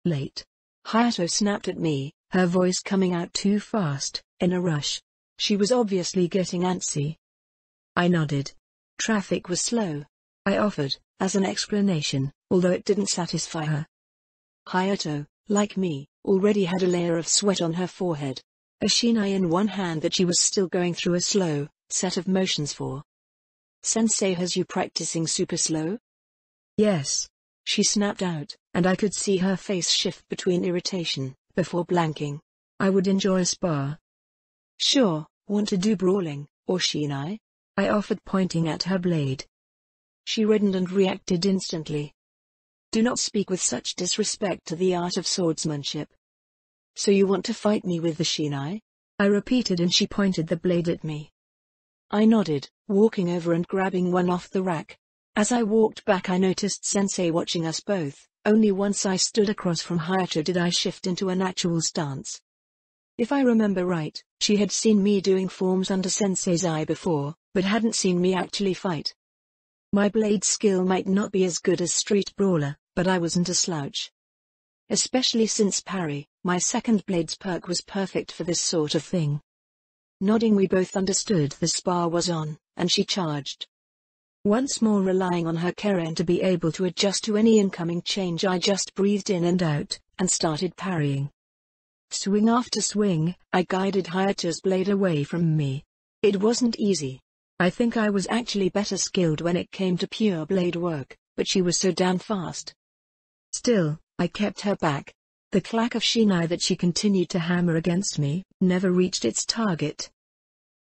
Late. Hayato snapped at me, her voice coming out too fast, in a rush. She was obviously getting antsy. I nodded. Traffic was slow, I offered, as an explanation, although it didn't satisfy her. Hayato, like me, already had a layer of sweat on her forehead. A shinai in one hand that she was still going through a slow set of motions for. Sensei has you practicing super slow? Yes. She snapped out, and I could see her face shift between irritation, before blanking. I would enjoy a spar. Sure, want to do brawling, or shinai? I offered, pointing at her blade. She reddened and reacted instantly. Do not speak with such disrespect to the art of swordsmanship. So you want to fight me with the shinai? I repeated, and she pointed the blade at me. I nodded, walking over and grabbing one off the rack. As I walked back, I noticed Sensei watching us both. Only once I stood across from Hayato did I shift into an actual stance. If I remember right, she had seen me doing forms under Sensei's eye before, but hadn't seen me actually fight. My blade skill might not be as good as Street Brawler, but I wasn't a slouch. Especially since parry, my second blade's perk was perfect for this sort of thing. Nodding, we both understood the spar was on, and she charged. Once more relying on her Keren to be able to adjust to any incoming change, I just breathed in and out, and started parrying. Swing after swing, I guided Hayato's blade away from me. It wasn't easy. I think I was actually better skilled when it came to pure blade work, but she was so damn fast. Still, I kept her back. The clack of shinai that she continued to hammer against me never reached its target.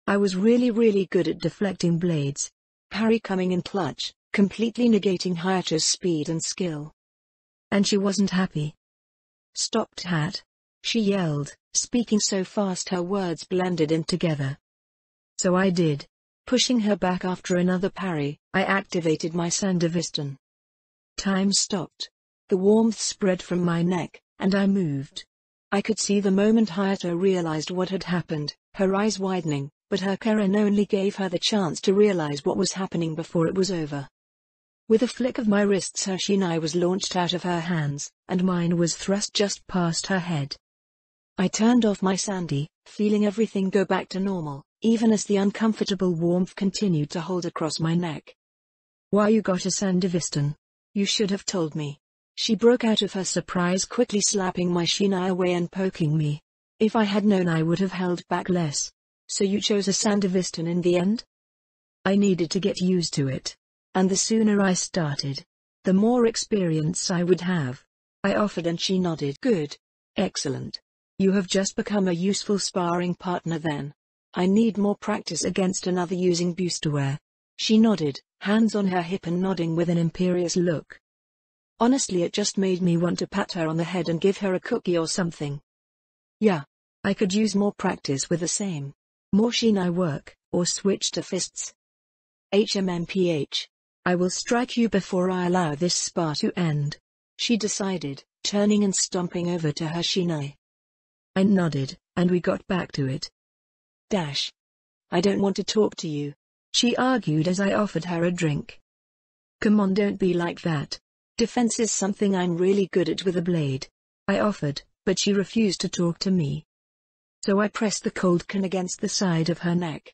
I was really good at deflecting blades. Parry coming in clutch, completely negating Hayato's speed and skill. And she wasn't happy. Stop, Hat! She yelled, speaking so fast her words blended in together. So I did. Pushing her back after another parry, I activated my Sandavistan. Time stopped. The warmth spread from my neck, and I moved. I could see the moment Hayato realized what had happened, her eyes widening, but her Keren only gave her the chance to realize what was happening before it was over. With a flick of my wrists, her shinai was launched out of her hands, and mine was thrust just past her head. I turned off my Sandy, feeling everything go back to normal, even as the uncomfortable warmth continued to hold across my neck. Why you got a Sandavistan? You should have told me. She broke out of her surprise, quickly slapping my shinai away and poking me. If I had known, I would have held back less. So you chose a Sandavistan in the end? I needed to get used to it. And the sooner I started, the more experience I would have. I offered, and she nodded. Good. Excellent. You have just become a useful sparring partner then. I need more practice against another using boosterware. She nodded, hands on her hip and nodding with an imperious look. Honestly, it just made me want to pat her on the head and give her a cookie or something. Yeah. I could use more practice with the same. More shinai work, or switch to fists. HMMPH. I will strike you before I allow this spar to end. She decided, turning and stomping over to her shinai. I nodded, and we got back to it. Dash. I don't want to talk to you, she argued as I offered her a drink. Come on, don't be like that. Defense is something I'm really good at with a blade. I offered, but she refused to talk to me. So I pressed the cold can against the side of her neck.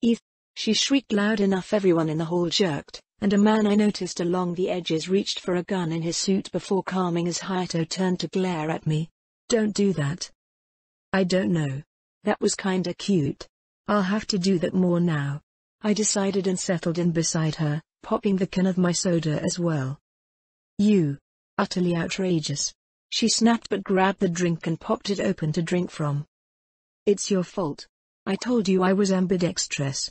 Eth! She shrieked loud enough everyone in the hall jerked, and a man I noticed along the edges reached for a gun in his suit before calming as Hayato turned to glare at me. Don't do that. I don't know. That was kinda cute. I'll have to do that more now. I decided and settled in beside her, popping the can of my soda as well. You. Utterly outrageous. She snapped but grabbed the drink and popped it open to drink from. It's your fault. I told you I was ambidextrous.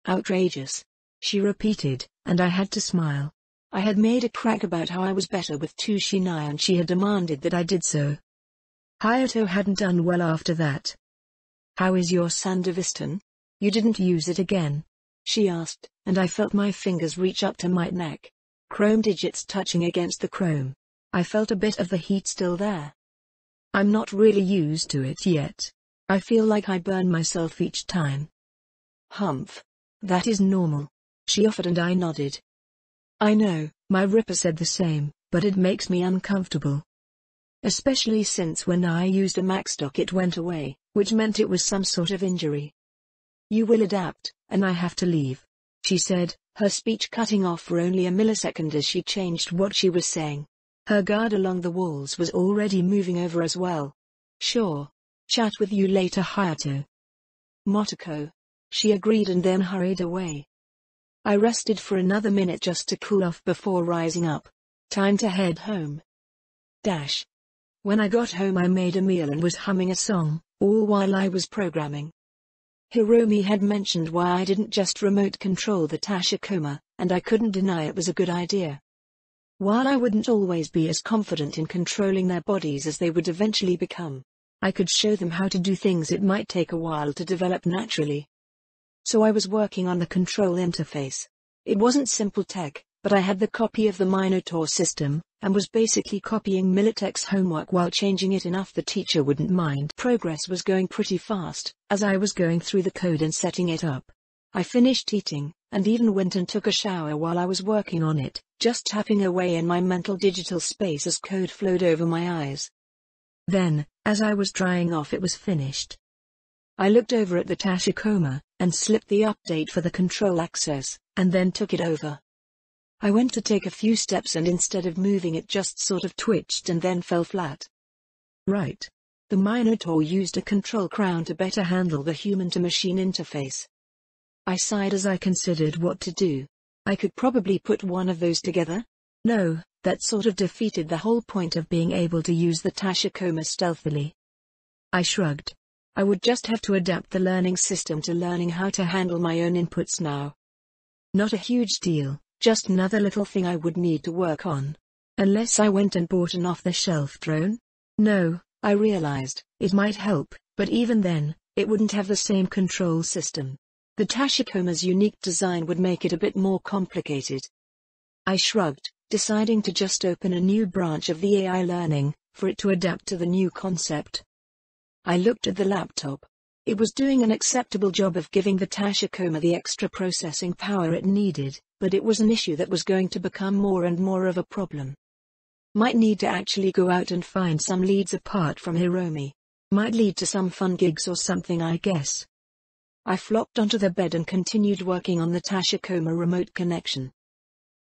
Outrageous. She repeated, and I had to smile. I had made a crack about how I was better with two shinai and she had demanded that I did so. Hayato hadn't done well after that. How is your Sandavistan? You didn't use it again? She asked, and I felt my fingers reach up to my neck. Chrome digits touching against the chrome. I felt a bit of the heat still there. I'm not really used to it yet. I feel like I burn myself each time. Humph. That is normal. She offered and I nodded. I know, my Ripper said the same, but it makes me uncomfortable. especially since when I used a max stock it went away, which meant it was some sort of injury. You will adapt, and I have to leave, she said, her speech cutting off for only a millisecond as she changed what she was saying. Her guard along the walls was already moving over as well. Sure. Chat with you later, Hayato. Motoko. She agreed and then hurried away. I rested for another minute just to cool off before rising up. Time to head home. When I got home I made a meal and was humming a song, all while I was programming. Hiromi had mentioned why I didn't just remote control the Tashikoma, and I couldn't deny it was a good idea. While I wouldn't always be as confident in controlling their bodies as they would eventually become, I could show them how to do things it might take a while to develop naturally. So I was working on the control interface. It wasn't simple tech, but I had the copy of the Minotaur system, and was basically copying Militech's homework while changing it enough the teacher wouldn't mind. Progress was going pretty fast, as I was going through the code and setting it up. I finished eating, and even went and took a shower while I was working on it, just tapping away in my mental digital space as code flowed over my eyes. Then, as I was drying off it was finished. I looked over at the Tashikoma, and slipped the update for the control access, and then took it over. I went to take a few steps and instead of moving it just sort of twitched and then fell flat. Right. The Minotaur used a control crown to better handle the human-to-machine interface. I sighed as I considered what to do. I could probably put one of those together? No, that sort of defeated the whole point of being able to use the Tashikoma stealthily. I shrugged. I would just have to adapt the learning system to learning how to handle my own inputs now. Not a huge deal, just another little thing I would need to work on. Unless I went and bought an off-the-shelf drone? No, I realized, it might help, but even then, it wouldn't have the same control system. The Tashikoma's unique design would make it a bit more complicated. I shrugged, deciding to just open a new branch of the AI learning, for it to adapt to the new concept. I looked at the laptop. It was doing an acceptable job of giving the Tashikoma the extra processing power it needed, but it was an issue that was going to become more and more of a problem. Might need to actually go out and find some leads apart from Hiromi. Might lead to some fun gigs or something, I guess. I flopped onto the bed and continued working on the Tashikoma remote connection.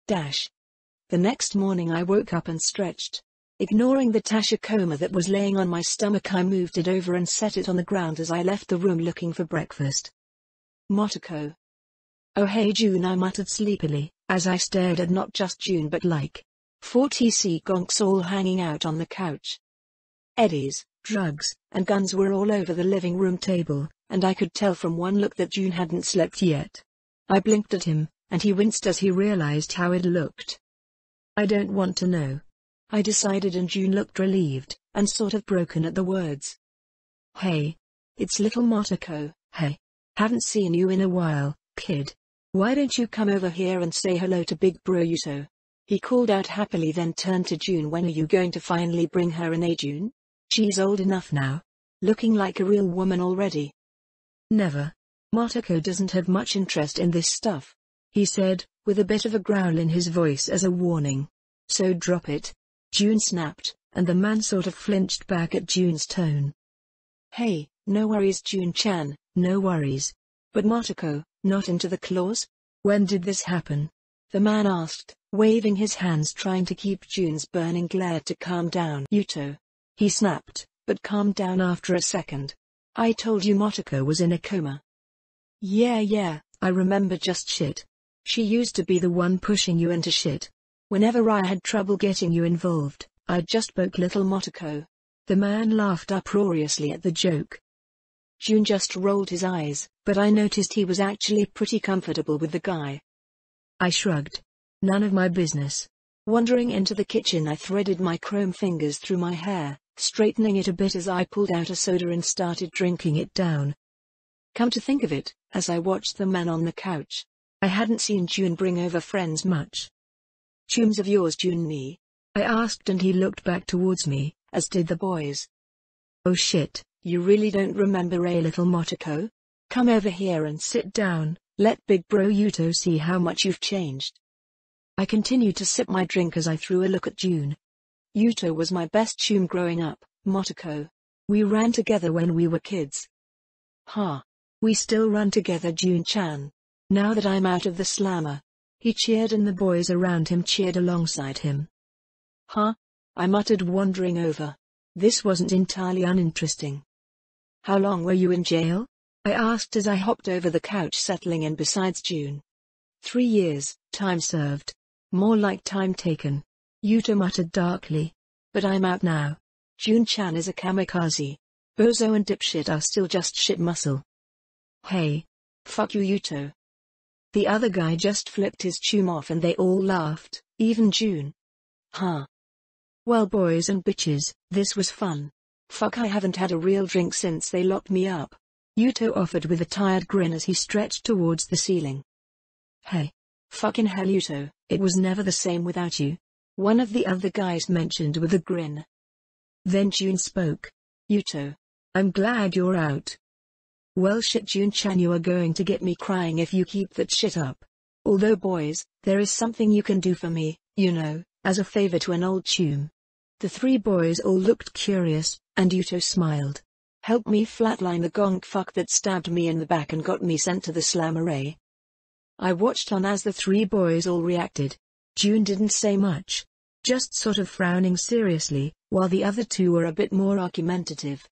The next morning I woke up and stretched. Ignoring the Tashikoma that was laying on my stomach, I moved it over and set it on the ground as I left the room looking for breakfast. Motoko. Oh hey June, I muttered sleepily, as I stared at not just June but like 40 gonks all hanging out on the couch. Eddies, drugs, and guns were all over the living room table, and I could tell from one look that June hadn't slept yet. I blinked at him, and he winced as he realized how it looked. I don't want to know, I decided, and June looked relieved, and sort of broken at the words. Hey. It's little Motoko. Hey. Haven't seen you in a while, kid. Why don't you come over here and say hello to Big Bro Yuto? He called out happily, then turned to June. When are you going to finally bring her in, June? She's old enough now. Looking like a real woman already. Never. Motoko doesn't have much interest in this stuff, he said, with a bit of a growl in his voice as a warning. So drop it. June snapped, and the man sort of flinched back at June's tone. Hey, no worries June-chan, no worries. But Motoko, not into the claws? When did this happen? The man asked, waving his hands, trying to keep June's burning glare to calm down. Yuto. He snapped, but calmed down after a second. I told you Motoko was in a coma. Yeah, I remember, just shit. She used to be the one pushing you into shit. Whenever I had trouble getting you involved, I'd just poke little Motoko. The man laughed uproariously at the joke. June just rolled his eyes, but I noticed he was actually pretty comfortable with the guy. I shrugged. None of my business. Wandering into the kitchen, I threaded my chrome fingers through my hair, straightening it a bit as I pulled out a soda and started drinking it down. Come to think of it, as I watched the man on the couch, I hadn't seen June bring over friends much. Chums of yours, June-ni? I asked, and he looked back towards me, as did the boys. Oh shit, you really don't remember a little Motoko? Come over here and sit down, let Big Bro Yuto see how much you've changed. I continued to sip my drink as I threw a look at June. Yuto was my best chum growing up, Motoko. We ran together when we were kids. Ha. We still run together, Jun-chan. Now that I'm out of the slammer. He cheered and the boys around him cheered alongside him. Huh? I muttered, wandering over. This wasn't entirely uninteresting. How long were you in jail? I asked as I hopped over the couch, settling in beside June. 3 years, time served. More like time taken. Yuto muttered darkly. But I'm out now. Jun-chan is a kamikaze. Bozo and dipshit are still just shit muscle. Hey. Fuck you, Yuto. The other guy just flipped his chum off and they all laughed, even June. Huh. Well, boys and bitches, this was fun. Fuck, I haven't had a real drink since they locked me up. Yuto offered with a tired grin as he stretched towards the ceiling. Hey. Fucking hell, Yuto, it was never the same without you. One of the other guys mentioned with a grin. Then June spoke. Yuto. I'm glad you're out. Well shit, Jun-chan, you are going to get me crying if you keep that shit up. Although boys, there is something you can do for me, you know, as a favor to an old chum. The 3 boys all looked curious, and Yuto smiled. Help me flatline the gonk fuck that stabbed me in the back and got me sent to the slam array. I watched on as the 3 boys all reacted. June didn't say much. Just sort of frowning seriously, while the other 2 were a bit more argumentative.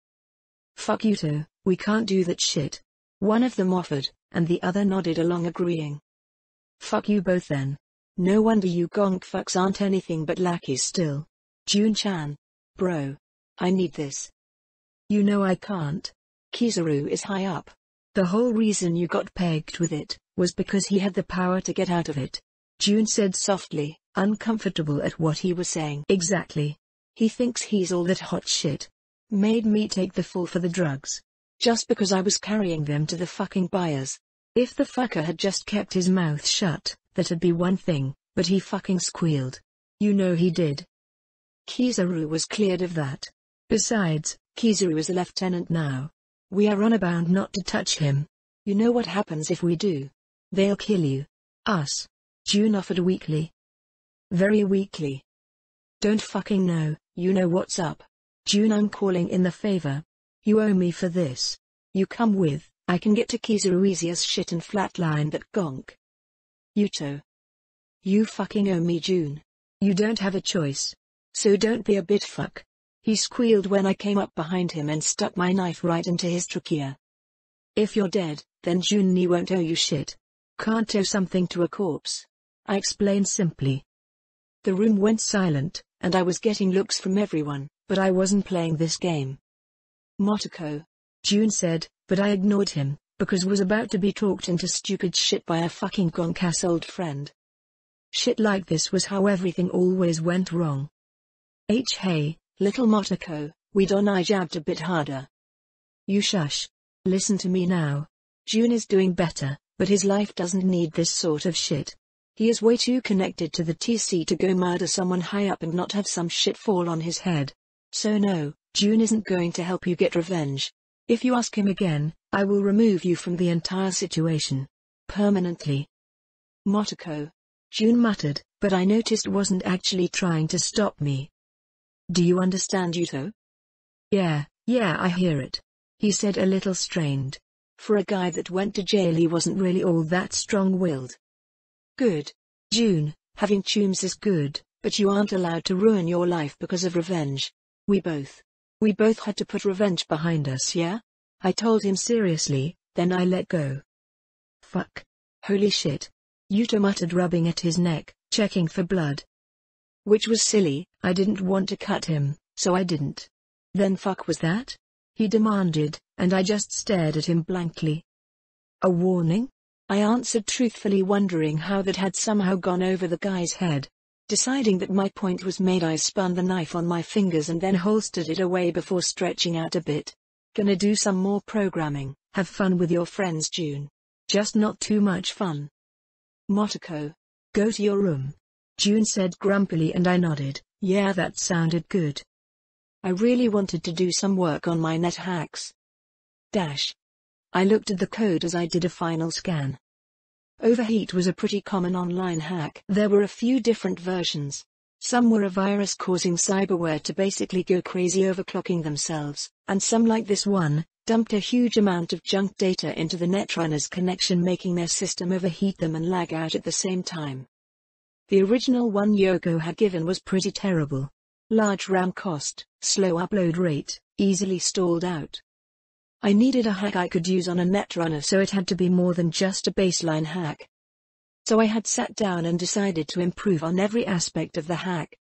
Fuck Yuto, we can't do that shit. One of them offered, and the other nodded along, agreeing. Fuck you both then. No wonder you gonk fucks aren't anything but lackeys still. Jun-chan. Bro. I need this. You know I can't. Kizaru is high up. The whole reason you got pegged with it, was because he had the power to get out of it. June said softly, uncomfortable at what he was saying. Exactly. He thinks he's all that hot shit. Made me take the fall for the drugs. Just because I was carrying them to the fucking buyers. If the fucker had just kept his mouth shut, that'd be one thing, but he fucking squealed. You know he did. Kizaru was cleared of that. Besides, Kizaru is a lieutenant now. We are honor-bound not to touch him. You know what happens if we do? They'll kill you. Us. June offered weakly. Very weakly. Don't fucking know, you know what's up. June, I'm calling in the favor. You owe me for this. You come with, I can get to Kizaru easy as shit and flatline that gonk. Yuto. You fucking owe me, June. You don't have a choice. So don't be a bit fuck. He squealed when I came up behind him and stuck my knife right into his trachea. If you're dead, then Jun-ni won't owe you shit. Can't owe something to a corpse. I explained simply. The room went silent, and I was getting looks from everyone, but I wasn't playing this game. Motoko. June said, but I ignored him, because was about to be talked into stupid shit by a fucking gonk-ass old friend. Shit like this was how everything always went wrong. Hey, little Motoko, I jabbed a bit harder. You shush. Listen to me now. June is doing better, but his life doesn't need this sort of shit. He is way too connected to the TC to go murder someone high up and not have some shit fall on his head. So no, June isn't going to help you get revenge. If you ask him again, I will remove you from the entire situation. Permanently. Motoko. June muttered, but I noticed wasn't actually trying to stop me. Do you understand, Yuto? Yeah, I hear it. He said a little strained. For a guy that went to jail, he wasn't really all that strong-willed. Good. June, having chums is good, but you aren't allowed to ruin your life because of revenge. We both had to put revenge behind us, yeah? I told him seriously, then I let go. Fuck. Holy shit. Yuto muttered, rubbing at his neck, checking for blood. Which was silly, I didn't want to cut him, so I didn't. Then fuck was that? He demanded, and I just stared at him blankly. A warning? I answered truthfully, wondering how that had somehow gone over the guy's head. Deciding that my point was made, I spun the knife on my fingers and then holstered it away before stretching out a bit. Gonna do some more programming. Have fun with your friends, June. Just not too much fun. Motoko. Go to your room. June said grumpily, and I nodded. Yeah, that sounded good. I really wanted to do some work on my net hacks. I looked at the code as I did a final scan. Overheat was a pretty common online hack. There were a few different versions. Some were a virus causing cyberware to basically go crazy overclocking themselves, and some like this one, dumped a huge amount of junk data into the Netrunner's connection, making their system overheat them and lag out at the same time. The original one Yoko had given was pretty terrible. Large RAM cost, slow upload rate, easily stalled out. I needed a hack I could use on a Netrunner, so it had to be more than just a baseline hack. So I had sat down and decided to improve on every aspect of the hack.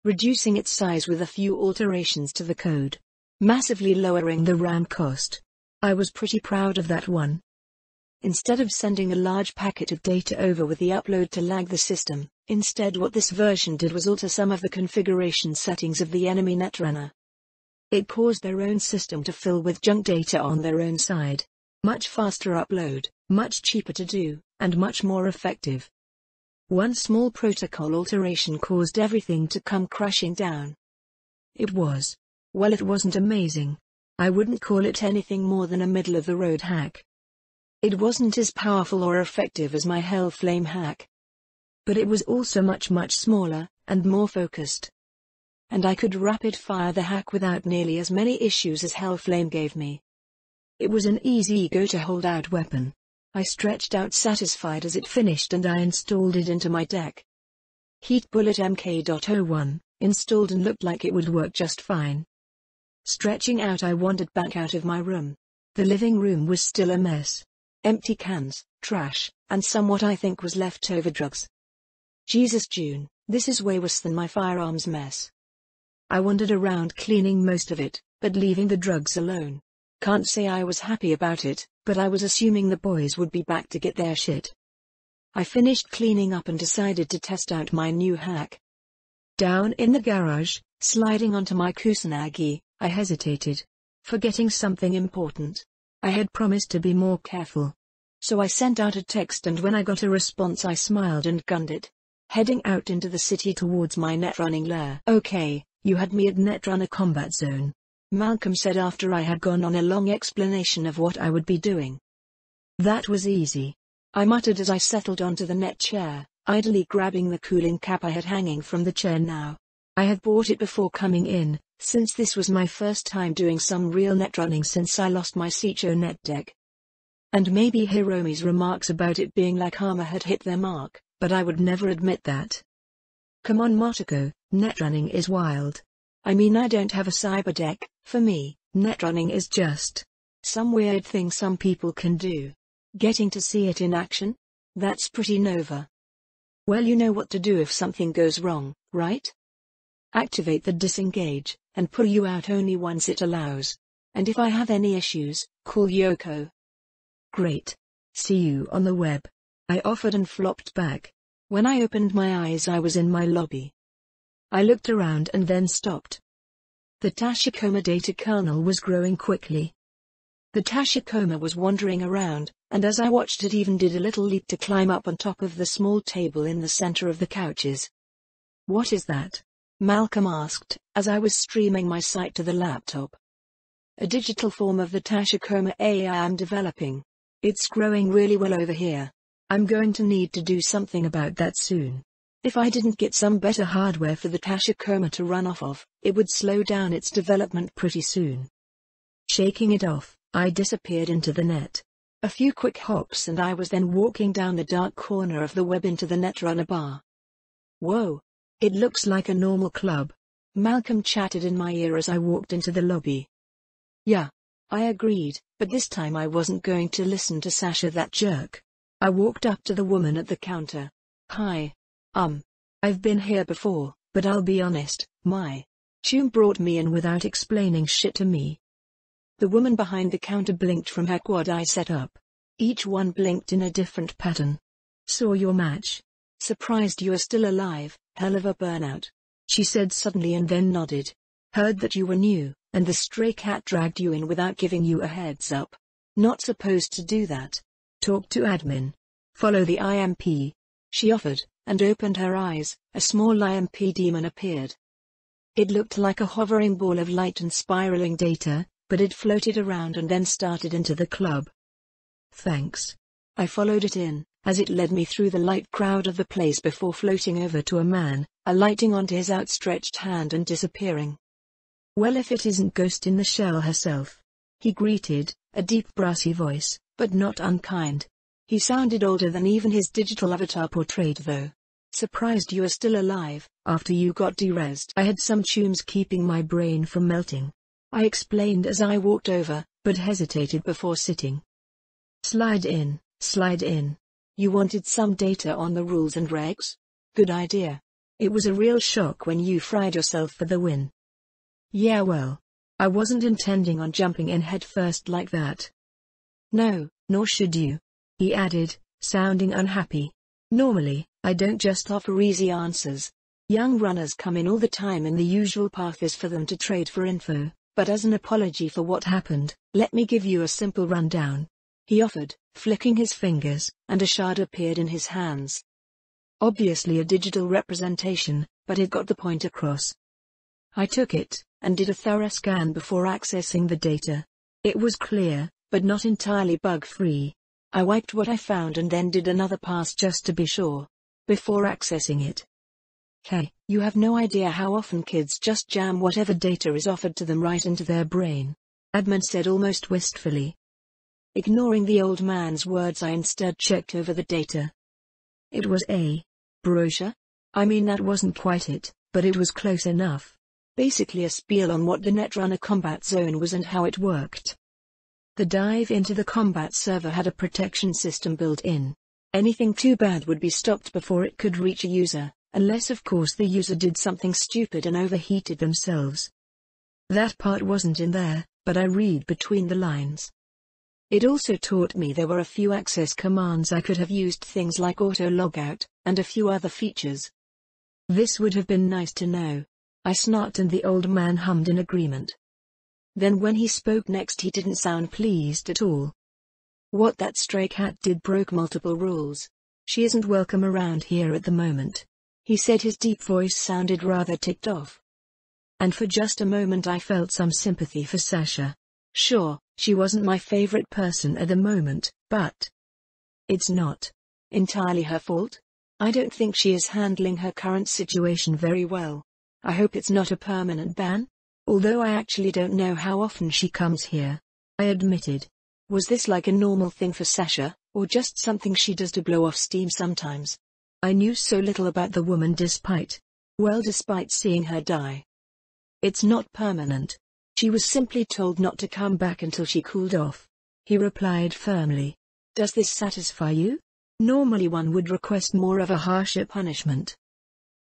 Reducing its size with a few alterations to the code. Massively lowering the RAM cost. I was pretty proud of that one. Instead of sending a large packet of data over with the upload to lag the system, instead what this version did was alter some of the configuration settings of the enemy Netrunner. It caused their own system to fill with junk data on their own side. Much faster upload, much cheaper to do, and much more effective. One small protocol alteration caused everything to come crashing down. It wasn't amazing. I wouldn't call it anything more than a middle-of-the-road hack. It wasn't as powerful or effective as my Hellflame hack. But it was also much smaller, and more focused. And I could rapid-fire the hack without nearly as many issues as Hellflame gave me. It was an easy go-to-hold-out weapon. I stretched out satisfied as it finished and I installed it into my deck. Heat Bullet MK.01, installed and looked like it would work just fine. Stretching out, I wandered back out of my room. The living room was still a mess. Empty cans, trash, and some what I think was leftover drugs. Jesus June, this is way worse than my firearms mess. I wandered around cleaning most of it, but leaving the drugs alone. Can't say I was happy about it, but I was assuming the boys would be back to get their shit. I finished cleaning up and decided to test out my new hack. Down in the garage, sliding onto my Kusanagi, I hesitated. Forgetting something important. I had promised to be more careful. So I sent out a text, and when I got a response I smiled and gunned it. Heading out into the city towards my netrunning lair. Okay, you had me at Netrunner Combat Zone, Malcolm said after I had gone on a long explanation of what I would be doing. That was easy, I muttered as I settled onto the net chair, idly grabbing the cooling cap I had hanging from the chair now. I had bought it before coming in, since this was my first time doing some real netrunning since I lost my Seicho net deck. And maybe Hiromi's remarks about it being like armor had hit their mark, but I would never admit that. Come on Motoko, netrunning is wild. I mean, I don't have a cyber deck. For me, netrunning is just some weird thing some people can do. Getting to see it in action? That's pretty nova. Well, you know what to do if something goes wrong, right? Activate the disengage, and pull you out only once it allows. And if I have any issues, call Yoko. Great. See you on the web. I offered and flopped back. When I opened my eyes I was in my lobby. I looked around and then stopped. The Tashikoma data kernel was growing quickly. The Tashikoma was wandering around, and as I watched it even did a little leap to climb up on top of the small table in the center of the couches. What is that? Malcolm asked, as I was streaming my site to the laptop. A digital form of the Tashikoma AI I'm developing. It's growing really well over here. I'm going to need to do something about that soon. If I didn't get some better hardware for the Tashikoma to run off of, it would slow down its development pretty soon. Shaking it off, I disappeared into the net. A few quick hops and I was then walking down the dark corner of the web into the Netrunner bar. Whoa! It looks like a normal club. Malcolm chattered in my ear as I walked into the lobby. Yeah. I agreed, but this time I wasn't going to listen to Sasha, that jerk. I walked up to the woman at the counter. Hi. I've been here before, but I'll be honest, my tune brought me in without explaining shit to me. The woman behind the counter blinked from her quad eye setup. Each one blinked in a different pattern. Saw your match. Surprised you are still alive, hell of a burnout. She said suddenly and then nodded. Heard that you were new, and the stray cat dragged you in without giving you a heads up. Not supposed to do that. Talk to admin. Follow the IMP. She offered, and opened her eyes. A small IMP demon appeared. It looked like a hovering ball of light and spiraling data, but it floated around and then started into the club. Thanks. I followed it in, as it led me through the light crowd of the place before floating over to a man, alighting onto his outstretched hand and disappearing. "Well, if it isn't Ghost in the Shell herself," he greeted, a deep brassy voice, but not unkind. He sounded older than even his digital avatar portrayed though. "Surprised you are still alive, after you got derezzed." I had some tunes keeping my brain from melting. I explained as I walked over, but hesitated before sitting. Slide in. You wanted some data on the rules and regs? Good idea. It was a real shock when you fried yourself for the win." "Yeah, well, I wasn't intending on jumping in head first like that." "No, nor should you," he added, sounding unhappy. "Normally, I don't just offer easy answers. Young runners come in all the time and the usual path is for them to trade for info, but as an apology for what happened, let me give you a simple rundown," he offered, flicking his fingers, and a shard appeared in his hands. Obviously a digital representation, but it got the point across. I took it, and did a thorough scan before accessing the data. It was clear, but not entirely bug-free. I wiped what I found and then did another pass just to be sure, before accessing it. "Hey, you have no idea how often kids just jam whatever data is offered to them right into their brain," Admin said almost wistfully. Ignoring the old man's words, I instead checked over the data. It was a brochure? I mean, that wasn't quite it, but it was close enough. Basically a spiel on what the Netrunner combat zone was and how it worked. The dive into the combat server had a protection system built in. Anything too bad would be stopped before it could reach a user, unless of course the user did something stupid and overheated themselves. That part wasn't in there, but I read between the lines. It also taught me there were a few access commands I could have used, things like auto logout, and a few other features. This would have been nice to know. I snarked and the old man hummed in agreement. Then when he spoke next, he didn't sound pleased at all. "What that stray cat did broke multiple rules. She isn't welcome around here at the moment," he said. His deep voice sounded rather ticked off. And for just a moment I felt some sympathy for Sasha. Sure, she wasn't my favorite person at the moment, but it's not entirely her fault. I don't think she is handling her current situation very well. I hope it's not a permanent ban. Although I actually don't know how often she comes here," I admitted. Was this like a normal thing for Sasha, or just something she does to blow off steam sometimes? I knew so little about the woman despite seeing her die. "It's not permanent. She was simply told not to come back until she cooled off," he replied firmly. "Does this satisfy you? Normally one would request more of a harsher punishment."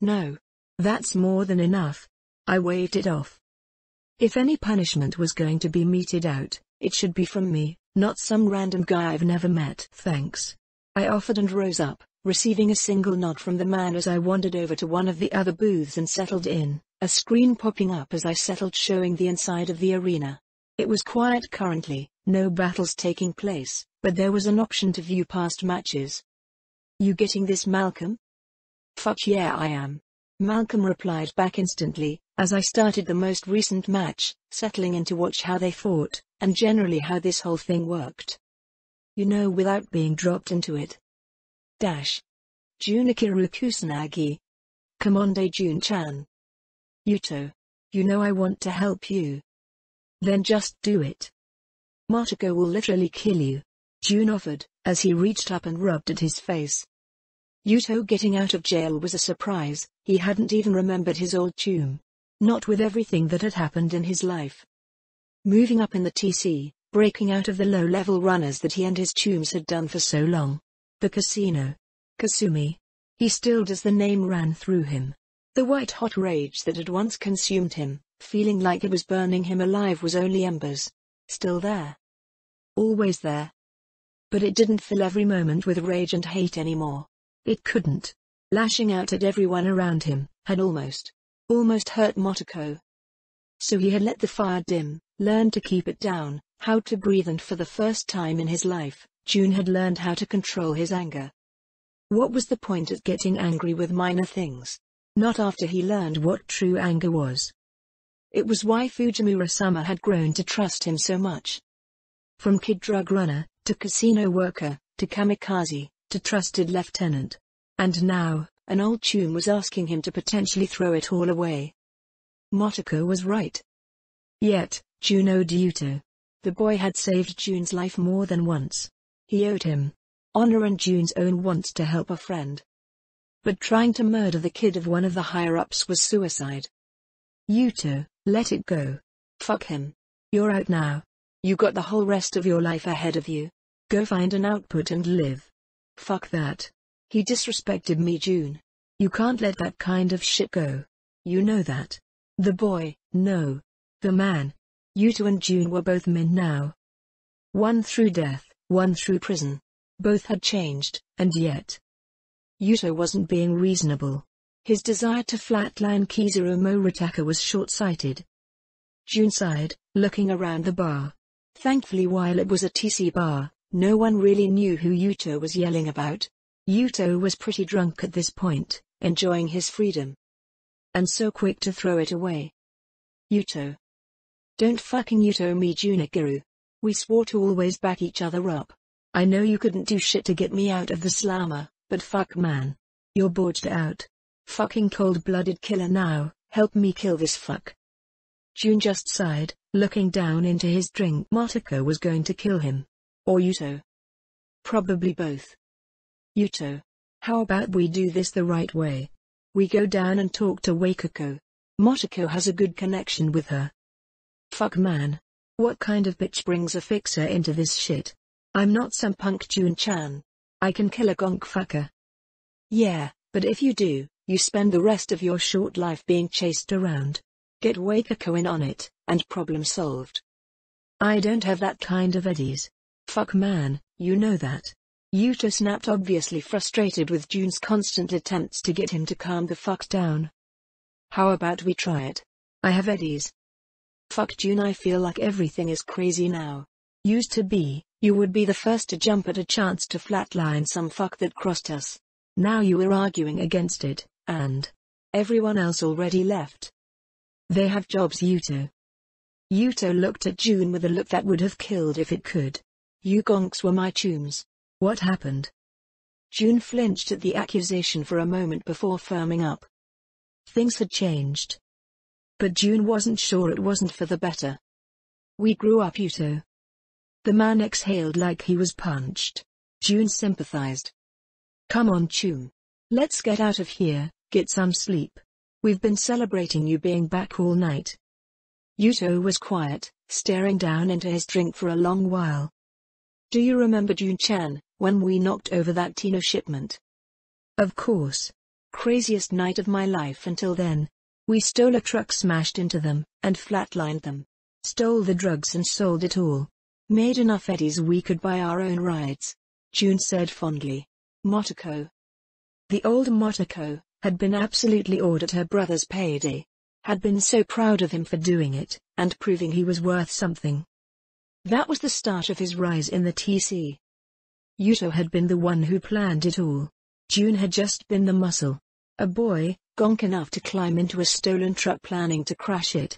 "No. That's more than enough." I waved it off. If any punishment was going to be meted out, it should be from me, not some random guy I've never met. "Thanks," I offered and rose up, receiving a single nod from the man as I wandered over to one of the other booths and settled in, a screen popping up as I settled showing the inside of the arena. It was quiet currently, no battles taking place, but there was an option to view past matches. "You getting this, Malcolm?" "Fuck yeah, I am," Malcolm replied back instantly, as I started the most recent match, settling in to watch how they fought, and generally how this whole thing worked. Without being dropped into it. Junikiru Kusanagi. Commande Jun-chan. Yuto. I want to help you. Then just do it. Motoko will literally kill you, Jun offered, as he reached up and rubbed at his face. Yuto getting out of jail was a surprise. He hadn't even remembered his old tomb. Not with everything that had happened in his life. Moving up in the TC, breaking out of the low-level runners that he and his tombs had done for so long. The casino. Kasumi. He stilled as the name ran through him. The white-hot rage that had once consumed him, feeling like it was burning him alive, was only embers. Still there. Always there. But it didn't fill every moment with rage and hate anymore. It couldn't. Lashing out at everyone around him, had almost hurt Motoko. So he had let the fire dim, learned to keep it down, how to breathe, and for the first time in his life, Jun had learned how to control his anger. What was the point at getting angry with minor things? Not after he learned what true anger was. It was why Fujimura-sama had grown to trust him so much. From kid drug runner, to casino worker, to kamikaze, to trusted lieutenant. And now, an old tune was asking him to potentially throw it all away. Motoko was right. Yet, June owed Yuto. The boy had saved June's life more than once. He owed him honor and June's own wants to help a friend. But trying to murder the kid of one of the higher-ups was suicide. Yuto, let it go. Fuck him. You're out now. You got the whole rest of your life ahead of you. Go find an output and live. Fuck that. He disrespected me, June. You can't let that kind of shit go. You know that. The boy, no. The man. Yuto and June were both men now. One through death, one through prison. Both had changed, and yet Yuto wasn't being reasonable. His desire to flatline Kizaru Moritaka was short-sighted. June sighed, looking around the bar. Thankfully, while it was a TC bar, no one really knew who Yuto was yelling about. Yuto was pretty drunk at this point, enjoying his freedom. And so quick to throw it away. Yuto. Don't fucking Yuto me, Junikiru. We swore to always back each other up. I know you couldn't do shit to get me out of the slammer, but fuck man. You're borged out. Fucking cold-blooded killer now, help me kill this fuck. June just sighed, looking down into his drink. Motoko was going to kill him. Or Yuto. Probably both. Yuto. How about we do this the right way? We go down and talk to Wakako. Motoko has a good connection with her. Fuck man. What kind of bitch brings a fixer into this shit? I'm not some punk June-chan. I can kill a gonk fucker. Yeah, but if you do, you spend the rest of your short life being chased around. Get Wakako in on it, and problem solved. I don't have that kind of eddies. Fuck man, you know that. Yuto snapped, obviously frustrated with June's constant attempts to get him to calm the fuck down. How about we try it? I have eddies. Fuck June, I feel like everything is crazy now. Used to be, you would be the first to jump at a chance to flatline some fuck that crossed us. Now you are arguing against it, and everyone else already left. They have jobs, Yuto. Yuto looked at June with a look that would have killed if it could. You gonks were my tunes. What happened? June flinched at the accusation for a moment before firming up. Things had changed. But June wasn't sure it wasn't for the better. We grew up, Yuto. The man exhaled like he was punched. June sympathized. Come on, June. Let's get out of here, get some sleep. We've been celebrating you being back all night. Yuto was quiet, staring down into his drink for a long while. Do you remember, June-chan, when we knocked over that Tino shipment? Of course. Craziest night of my life until then. We stole a truck, smashed into them, and flatlined them. Stole the drugs and sold it all. Made enough eddies we could buy our own rides. June said fondly. Motoko. The old Motoko had been absolutely awed at her brother's payday. Had been so proud of him for doing it, and proving he was worth something. That was the start of his rise in the TC. Yuto had been the one who planned it all. June had just been the muscle. A boy, gonk enough to climb into a stolen truck planning to crash it.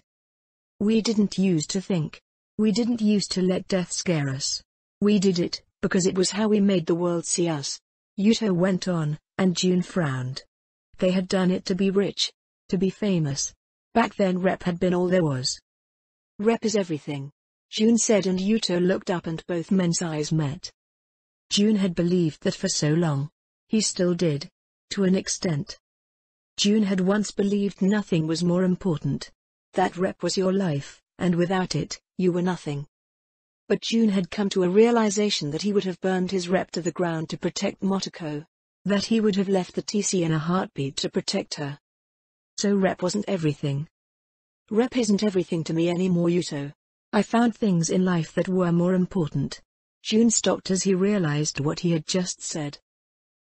We didn't used to think. We didn't used to let death scare us. We did it, because it was how we made the world see us. Yuto went on, and June frowned. They had done it to be rich. To be famous. Back then rep had been all there was. Rep is everything. June said, and Yuto looked up and both men's eyes met. June had believed that for so long. He still did. To an extent. June had once believed nothing was more important. That rep was your life, and without it, you were nothing. But June had come to a realization that he would have burned his rep to the ground to protect Motoko. That he would have left the TC in a heartbeat to protect her. So rep wasn't everything. Rep isn't everything to me anymore, Yuto. I found things in life that were more important. June stopped as he realized what he had just said.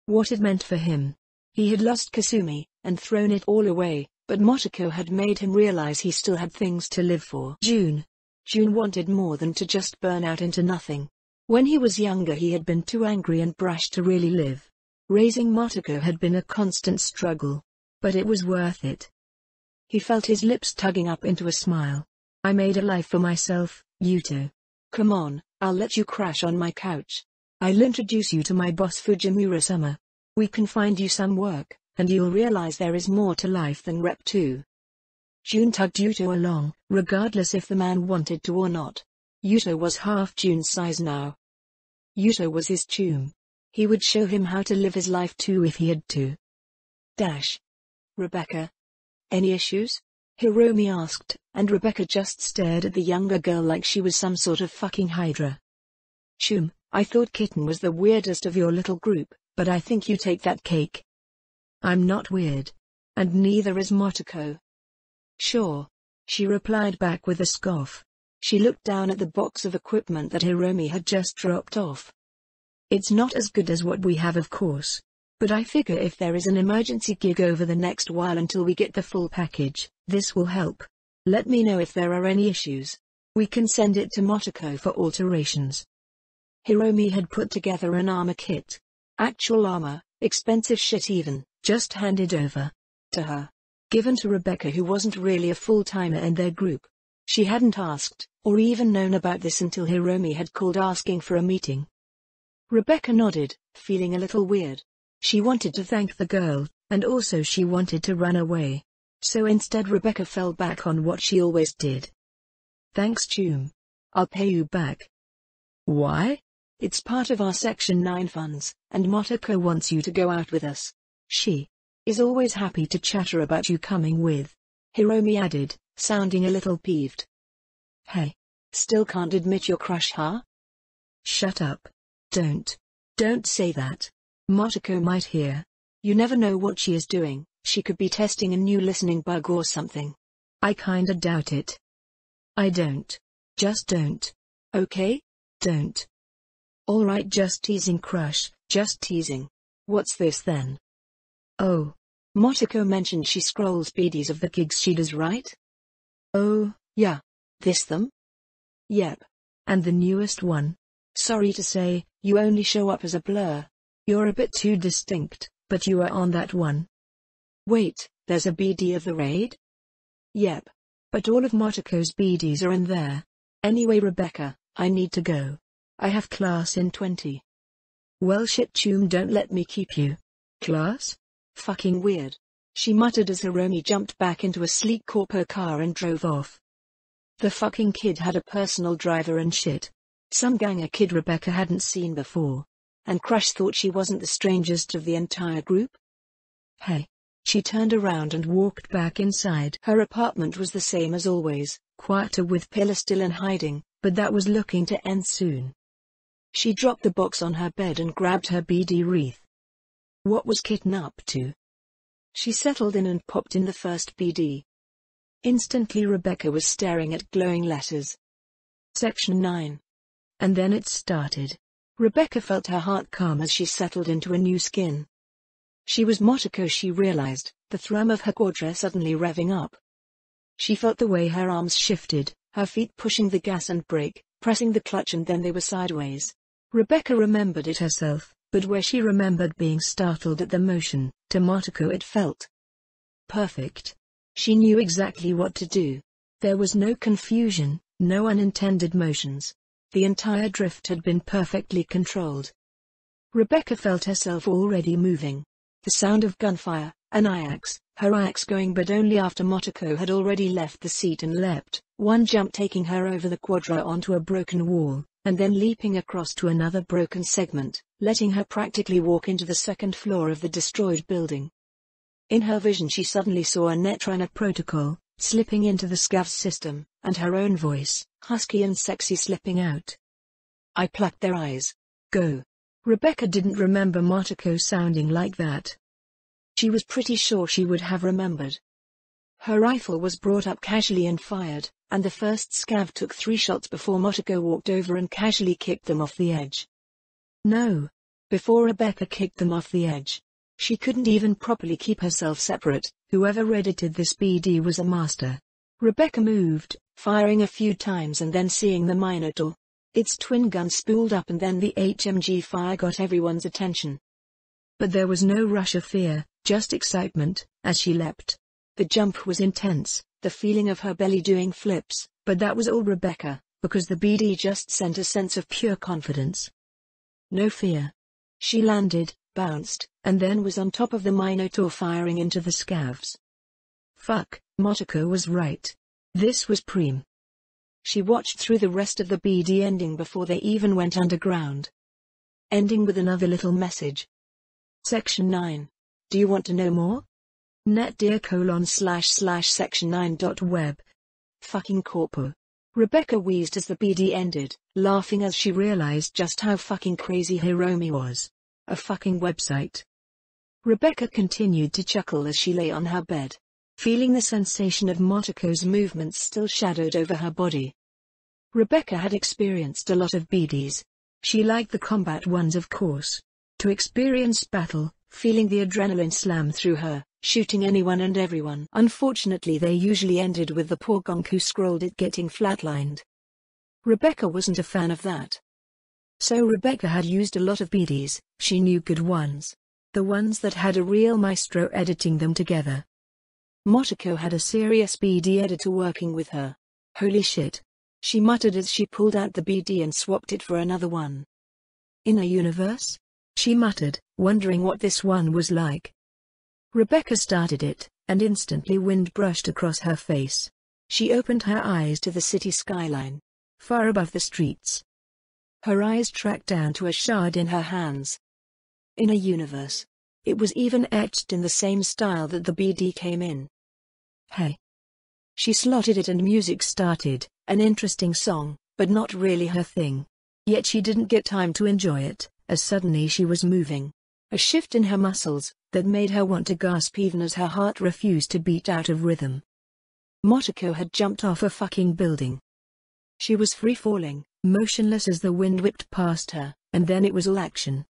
What it meant for him. He had lost Kasumi, and thrown it all away, but Motoko had made him realize he still had things to live for. June wanted more than to just burn out into nothing. When he was younger he had been too angry and brash to really live. Raising Motoko had been a constant struggle. But it was worth it. He felt his lips tugging up into a smile. I made a life for myself, Yuto. Come on, I'll let you crash on my couch. I'll introduce you to my boss Fujimura-sama. We can find you some work, and you'll realize there is more to life than Rep 2. Jun tugged Yuto along, regardless if the man wanted to or not. Yuto was half Jun's size now. Yuto was his chum. He would show him how to live his life too if he had to. Rebecca. Any issues? Hiromi asked, and Rebecca just stared at the younger girl like she was some sort of fucking hydra. Chum, I thought Kitten was the weirdest of your little group, but I think you take that cake. I'm not weird. And neither is Motoko. Sure. She replied back with a scoff. She looked down at the box of equipment that Hiromi had just dropped off. It's not as good as what we have, of course. But I figure if there is an emergency gig over the next while until we get the full package, this will help. Let me know if there are any issues. We can send it to Motoko for alterations. Hiromi had put together an armor kit. Actual armor, expensive shit even, just handed over to her. Given to Rebecca, who wasn't really a full-timer in their group. She hadn't asked, or even known about this until Hiromi had called asking for a meeting. Rebecca nodded, feeling a little weird. She wanted to thank the girl, and also she wanted to run away. So instead Rebecca fell back on what she always did. Thanks, Chum. I'll pay you back. Why? It's part of our Section 9 funds, and Motoko wants you to go out with us. She is always happy to chatter about you coming with. Hiromi added, sounding a little peeved. Hey. Still can't admit your crush, huh? Shut up. Don't say that. Motoko might hear. You never know what she is doing, she could be testing a new listening bug or something. I kinda doubt it. I don't. Just don't. Okay? Don't. Alright, just teasing, crush, just teasing. What's this then? Oh. Motoko mentioned she scrolls BDs of the gigs she does, right? Oh, yeah. This them? Yep. And the newest one? Sorry to say, you only show up as a blur. You're a bit too distinct, but you are on that one. Wait, there's a BD of the raid? Yep. But all of Motoko's BDs are in there. Anyway, Rebecca, I need to go. I have class in 20. Well shit, Chum, don't let me keep you. Class? Fucking weird. She muttered as Hiromi jumped back into a sleek corpo car and drove off. The fucking kid had a personal driver and shit. Some ganger kid Rebecca hadn't seen before. And Crush thought she wasn't the strangest of the entire group? Hey. She turned around and walked back inside. Her apartment was the same as always, quieter with Pillar still in hiding, but that was looking to end soon. She dropped the box on her bed and grabbed her BD wreath. What was Kitten up to? She settled in and popped in the first BD. Instantly Rebecca was staring at glowing letters. Section 9. And then it started. Rebecca felt her heart calm as she settled into a new skin. She was Motoko, she realized, the thrum of her quadra suddenly revving up. She felt the way her arms shifted, her feet pushing the gas and brake, pressing the clutch, and then they were sideways. Rebecca remembered it herself, but where she remembered being startled at the motion, to Motoko it felt perfect. She knew exactly what to do. There was no confusion, no unintended motions. The entire drift had been perfectly controlled. Rebecca felt herself already moving. The sound of gunfire, an axe, her axe going, but only after Motoko had already left the seat and leapt, one jump taking her over the quadra onto a broken wall, and then leaping across to another broken segment, letting her practically walk into the second floor of the destroyed building. In her vision she suddenly saw a Netrunner protocol, slipping into the SCAV's system, and her own voice, husky and sexy, slipping out. I plucked their eyes. Go. Rebecca didn't remember Motoko sounding like that. She was pretty sure she would have remembered. Her rifle was brought up casually and fired, and the first scav took 3 shots before Motoko walked over and casually kicked them off the edge. No. Before Rebecca kicked them off the edge. She couldn't even properly keep herself separate. Whoever edited this BD was a master. Rebecca moved, firing a few times and then seeing the Minotaur. Its twin gun spooled up and then the HMG fire got everyone's attention. But there was no rush of fear, just excitement, as she leapt. The jump was intense, the feeling of her belly doing flips, but that was all Rebecca, because the BD just sent a sense of pure confidence. No fear. She landed, bounced, and then was on top of the Minotaur firing into the scavs. Fuck, Motoko was right. This was preem. She watched through the rest of the BD ending before they even went underground. Ending with another little message. Section 9. Do you want to know more? netdear://section9.web. Fucking corpo. Rebecca wheezed as the BD ended, laughing as she realized just how fucking crazy Hiromi was. A fucking website. Rebecca continued to chuckle as she lay on her bed, feeling the sensation of Motoko's movements still shadowed over her body. Rebecca had experienced a lot of BDs. She liked the combat ones, of course. To experience battle, feeling the adrenaline slam through her, shooting anyone and everyone. Unfortunately, they usually ended with the poor gonk who scrolled it getting flatlined. Rebecca wasn't a fan of that. So Rebecca had used a lot of BDs. She knew good ones. The ones that had a real maestro editing them together. Motoko had a serious BD editor working with her. Holy shit. She muttered as she pulled out the BD and swapped it for another one. In a universe? She muttered, wondering what this one was like. Rebecca started it, and instantly wind brushed across her face. She opened her eyes to the city skyline, far above the streets. Her eyes tracked down to a shard in her hands. In a universe. It was even etched in the same style that the BD came in. Hey. She slotted it and music started, an interesting song, but not really her thing. Yet she didn't get time to enjoy it, as suddenly she was moving. A shift in her muscles, that made her want to gasp even as her heart refused to beat out of rhythm. Motoko had jumped off a fucking building. She was free-falling, motionless as the wind whipped past her, and then it was all action.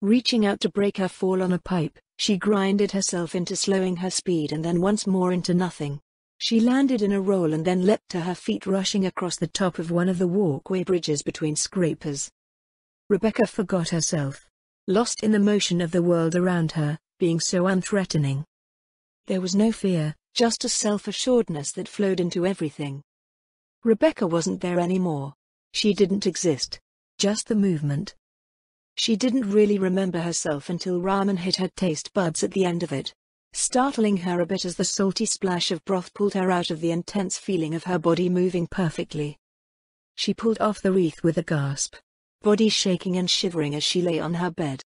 Reaching out to break her fall on a pipe, she grinded herself into slowing her speed and then once more into nothing. She landed in a roll and then leapt to her feet, rushing across the top of one of the walkway bridges between scrapers. Rebecca forgot herself, lost in the motion of the world around her, being so unthreatening. There was no fear, just a self-assuredness that flowed into everything. Rebecca wasn't there anymore. She didn't exist. Just the movement. She didn't really remember herself until ramen hit her taste buds at the end of it, startling her a bit as the salty splash of broth pulled her out of the intense feeling of her body moving perfectly. She pulled off the wreath with a gasp, body shaking and shivering as she lay on her bed.